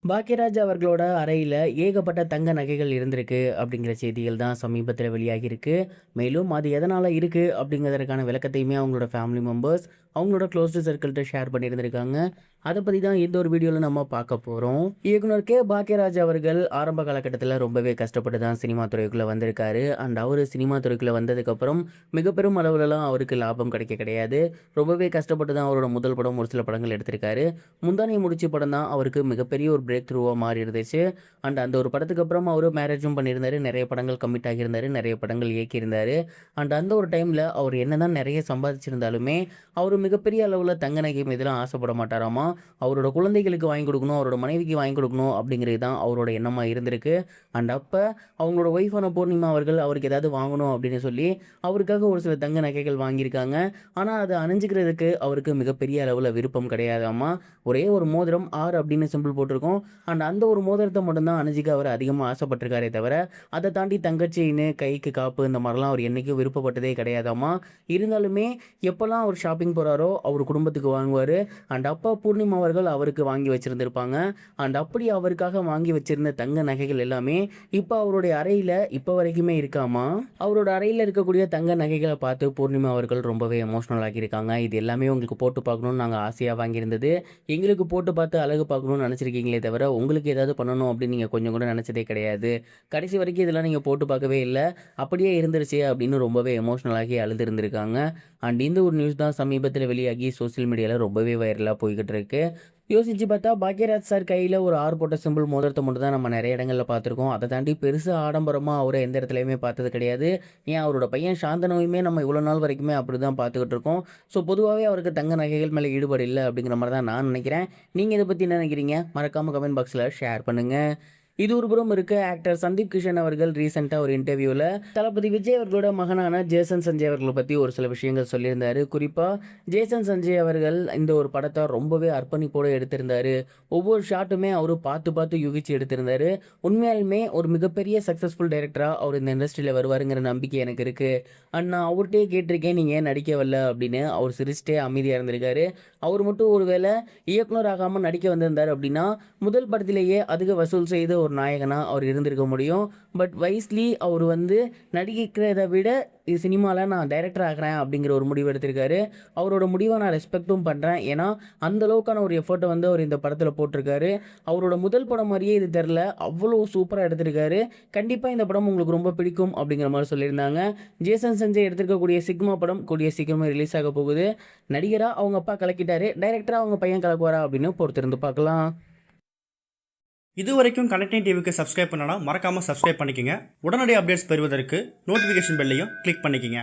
பாக்கியராஜ் அவர்களோட அறையில ஏகப்பட்ட தங்க நகைகள் இருந்திருக்கு அப்படிங்கிற செய்திகள் தான் சமீபத்தில வெளியாகியிருக்கு. மேலும் அது எதனால இருக்கு அப்படிங்கிறதற்கான விளக்கத்தையுமே அவங்களோட ஃபேமிலி மெம்பர்ஸ், அவங்களோட க்ளோஸ்டு சர்க்கிள்ட்ட ஷேர் பண்ணியிருந்திருக்காங்க. அத பத்தி தான் இந்த ஒரு வீடியோல நம்ம பார்க்க போறோம். இயக்குனர் பாக்கியராஜ் அவர்கள் ஆரம்ப காலகட்டத்தில ரொம்பவே கஷ்டப்பட்டு தான் சினிமா துறைக்குள்ள வந்திருக்காரு. அவரு சினிமா துறைக்குள்ள வந்ததுக்கப்புறம் மிகப்பெரும் அளவுலலாம் அவருக்கு லாபம் கிடைக்க கிடையாது. ரொம்பவே கஷ்டப்பட்டு தான் அவரோட முதல் படம், ஒரு சில படங்கள் எடுத்திருக்காரு. முந்தானை முடிச்சு படம் தான் அவருக்கு மிகப்பெரிய ஒரு பிரேக் த்ரூவா மாறி இருந்துச்சு. அந்த ஒரு படத்துக்கு அப்புறம் அவரு மேரேஜும் பண்ணியிருந்தாரு. நெறைய படங்கள் கமிட் ஆகியிருந்தாரு. நெறைய படங்கள் இயக்கியிருந்தாரு. அந்த ஒரு டைம்ல அவர் என்னதான் நெறைய சம்பாதிச்சிருந்தாலுமே, அவரு மிகப்பெரிய அளவுல தங்க நகை மீதுலாம் ஆசைப்பட மாட்டாராமா. அவரோட குழந்தைகளுக்கு வாங்கி கொடுக்கணும், அவரோட மனைவிக்கு வாங்கி கொடுக்கணும் அப்படிங்கிறது தான் அவரோட எண்ணமா இருந்திருக்கு. அப்ப அவங்களோட ஒய்ஃபான பூர்ணிமா அவர்கள் அவருக்கு ஏதாவது வாங்கணும் அப்படின்னு சொல்லி, அவருக்காக ஒரு சில தங்க நகைகள் வாங்கியிருக்காங்க. ஆனா, அத அணிஞ்சுக்கிறதுக்கு அவருக்கு மிகப்பெரிய அளவுல விருப்பம் கிடையாதாமா. ஒரே ஒரு மோதிரம் ஆர் அப்படின்னு சிம்பிள் போட்டிருக்கும். அந்த ஒரு மோதிரத்த மட்டும் தான் அணிஞ்சுக்க அவர் அதிகமா ஆசைப்பட்டுருக்காரே தவிர, அத தாண்டி தங்க செயினு, கைக்கு காப்பு இந்த மாரிலாம் அவர் என்னைக்கும் விருப்பப்பட்டதே கிடையாதாமா. இருந்தாலுமே எப்பலாம் அவர் ஷாப்பிங் போறாரோ, அவர் குடும்பத்துக்கு வாங்குவாரு. அப்பா பூர்ணிமா அவர்கள் அவருக்கு வாங்கி வச்சிருந்திருப்பாங்க. அப்படி அவருக்காக வாங்கி வச்சிருந்த தங்க நகைகள் எல்லாமே இப்ப அவருடைய அறையில இப்ப வரைக்குமே இருக்காமா. அவரோட அறையில இருக்கக்கூடிய தங்க நகைகள பார்த்து பூர்ணிமா அவர்கள் ரொம்பவே எமோஷனல் ஆகியிருக்காங்க. இது எல்லாமே உங்களுக்கு போட்டு பார்க்கணும்னு நாங்க ஆசையா வாங்கியிருந்தது. எங்களுக்கு போட்டு பார்த்து அழகு பார்க்கணும்னு நினைச்சிருக்கீங்களே தவிர, உங்களுக்கு ஏதாவது பண்ணணும் அப்படின்னு நீங்க கொஞ்சம் கூட நினைச்சதே கிடையாது. கடைசி வரைக்கும் இதெல்லாம் நீங்க போட்டு பார்க்கவே இல்ல. அப்படியே இருந்துருச்சே அப்படின்னு ரொம்பவே எமோஷனல் ஆகி அழுதுருந்திருக்காங்க. இந்த ஒரு நியூஸ் தான் சமீபத்தில வெளியாகி சோசியல் மீடியால ரொம்பவே வைரலா போய்க்கிட்டு இருக்கு. யோசிச்சு பார்த்தா பாக்யராஜ் சார் கையில ஒரு ஆர் போட்ட சிம்பிள் மோதிரத்த மட்டும் தான் நம்ம நெறைய இடங்கள்ல பார்த்துருக்கோம். அத தாண்டி பெருசா ஆடம்பரமா அவர எந்த இடத்துலயுமே பார்த்தது கிடையாது. ஏன் அவரோட பையன் சாந்தனுவையுமே நம்ம இவ்வளோ நாள் வரைக்குமே அப்படிதான் பார்த்துக்கிட்டு இருக்கோம். ஸோ பொதுவாவே அவருக்கு தங்க நகைகள் மேல ஈடுபாடு இல்ல அப்படிங்கிற மாரி தான் நான் நினைக்கிறேன். நீங்க இத பத்தி என்ன நினைக்கிறீங்க? மறக்காம கமெண்ட் பாக்ஸ்ல ஷேர் பண்ணுங்க. இது ஒரு புறம் இருக்க, ஆக்டர் சந்தீப் கிஷன் அவர்கள் ரீசெண்டா ஒரு இன்டர்வியூல தளபதி விஜய் அவர்களோட மகனான ஜேசன் சஞ்சய் அவர்கள பத்தி ஒரு சில விஷயங்கள் சொல்லியிருந்தாரு. குறிப்பா ஜேசன் சஞ்சய் அவர்கள் இந்த ஒரு படத்த ரொம்பவே அர்ப்பணிப்போட எடுத்திருந்தாரு. ஒவ்வொரு ஷாட்டுமே அவரு பார்த்து பார்த்து யூகிச்சு எடுத்திருந்தாரு. உண்மையாலுமே ஒரு மிகப்பெரிய சக்சஸ்ஃபுல் டைரக்டரா அவர் இந்த இண்டஸ்ட்ரியில வருவாருங்கிற நம்பிக்கை எனக்கு இருக்கு. நான் அவர்ட்டயே கேட்டிருக்கேன், நீங்க ஏன் நடிக்க வரல அப்படின்னு. அவர் சிரிச்சுட்டே அமைதியா இருந்திருக்காரு. அவர் மட்டும் ஒருவேளை இயக்குனர் ஆகாம நடிக்க வந்திருந்தாரு அப்படின்னா, முதல் படத்திலேயே அதிக வசூல் செய்த ஒரு நாயகனா அவர் இருந்திருக்க முடியும். பட் வைஸ்லி அவர் நடிக்கிறத விட சினிமால நான் டைரக்டர் ஆகுறேன் அப்படிங்கிற ஒரு முடிவு எடுத்திருக்காரு. அவரோட முடிவை நான் ரெஸ்பெக்ட்டும் பண்றேன். ஏன்னா, அந்த அளவுக்கான ஒரு எஃபோர்ட்ட அவர் இந்த படத்துல போட்டிருக்காரு. அவரோட முதல் படம் மாரியே இது தெரியல. அவ்வளோ சூப்பரா எடுத்திருக்காரு. கண்டிப்பா இந்த படம் உங்களுக்கு ரொம்ப பிடிக்கும் அப்படிங்கிற மாரி சொல்லியிருந்தாங்க. ஜேசன் சஞ்சய் எடுத்திருக்கக்கூடிய சிக்மா படம் கூடிய சீக்கிரமே ரிலீஸ் ஆக போகுது. நடிகரா அவங்க அப்பா கலக்கிட்டாரு. டைரக்டரா அவங்க பையன் கலக்குவாரா அப்படின்னு பொறுத்திருந்து பார்க்கலாம். இது வரைக்கும் கனெக்டிங் டிவிக்கு சப்ஸ்கிரைப் பண்ணனா மறக்காம சப்ஸ்கிரைப் பண்ணிக்கங்க. உடனடி அப்டேட்ஸ் பெறுவதற்கு நோட்டிஃபிகேஷன் பெல்லையும் கிளிக் பண்ணிக்கங்க.